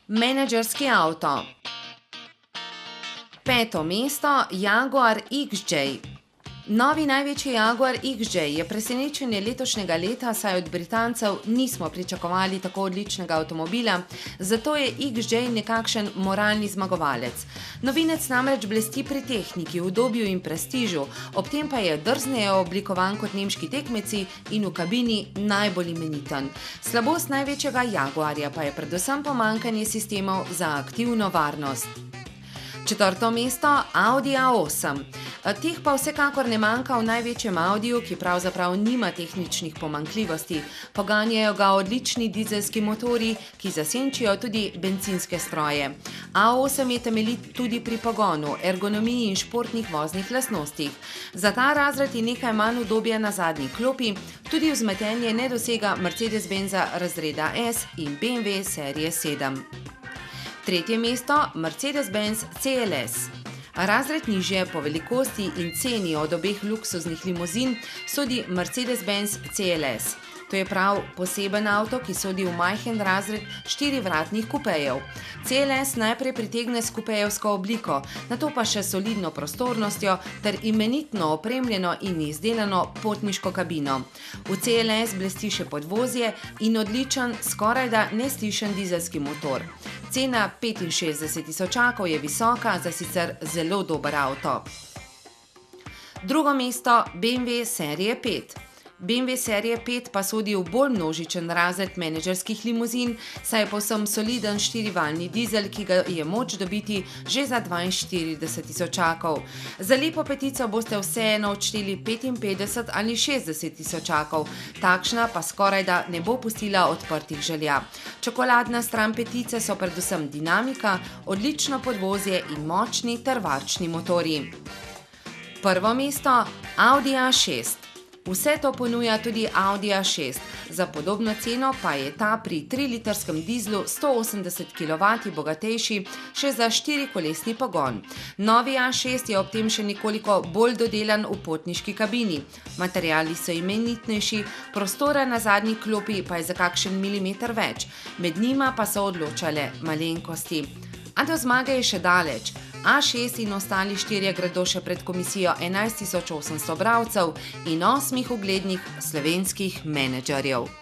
Menedžerski avto. Peto mesto, Jaguar XJ. Novi največji Jaguar XJ je presenečenje letošnjega leta, saj od Britancev nismo pričakovali tako odličnega avtomobila, zato je XJ nekakšen moralni zmagovalec. Novinec namreč blesti pri tehniki, udobju in prestižu, ob tem pa je drzneje oblikovan kot nemški tekmeci in v kabini najbolj imeniten. Slabost največjega Jaguarja pa je predvsem pomanjkanje sistemov za aktivno varnost. Četrto mesto, Audi A8. Teh pa vsekakor ne manjka v največjem Audiju, ki pravzaprav nima tehničnih pomanjkljivosti. Poganjajo ga odlični dizelski motorji, ki zasenčijo tudi bencinske stroje. A8 je temeljit tudi pri pogonu, ergonomiji in športnih voznih lastnostih. Za ta razred je nekaj manj udobja na zadnji klopi, tudi vzmetenje ne dosega Mercedes-Benza razreda S in BMW serije 7. Tretje mesto, Mercedes-Benz CLS. Razred nižje po velikosti in ceni od obeh luksuznih limuzin sodi Mercedes-Benz CLS. To je prav poseben avto, ki sodi v majhen razred štirivratnih kupejev. CLS najprej pritegne s kupejevsko obliko, nato pa še solidno prostornostjo ter imenitno opremljeno in izdelano potniško kabino. V CLS blesti še podvozje in odličen, skorajda neslišen dizelski motor. Cena 65 tisočakov je visoka za sicer zelo dober avto. Drugo mesto, BMW serije 5. BMW serije 5 pa sodi v bolj množičen razred menedžerskih limuzin, saj je povsem soliden štirivaljni dizel, ki ga je moč dobiti že za 42 tisočakov. Za lepo petico boste vseeno odšteli 55 ali 60 tisočakov, takšna pa skorajda ne bo pustila odprtih želja. Čokoladna stran petice so predvsem dinamika, odlično podvozje in močni ter varčni motorji. Prvo mesto, Audi A6. Vse to ponuja tudi Audi A6, za podobno ceno pa je ta pri 3-litrskem dizlu 180 kW bogatejši še za 4-kolesni pogon. Novi A6 je ob tem še nekoliko bolj dodelan v potniški kabini. Materiali so imenitnejši, prostora na zadnji klopi pa je za kakšen milimeter več, med njima pa so odločale malenkosti. A do zmage je še daleč. A6 in ostali štirje gredo še pred komisijo 11.800 bralcev in 8 uglednih slovenskih menedžerjev.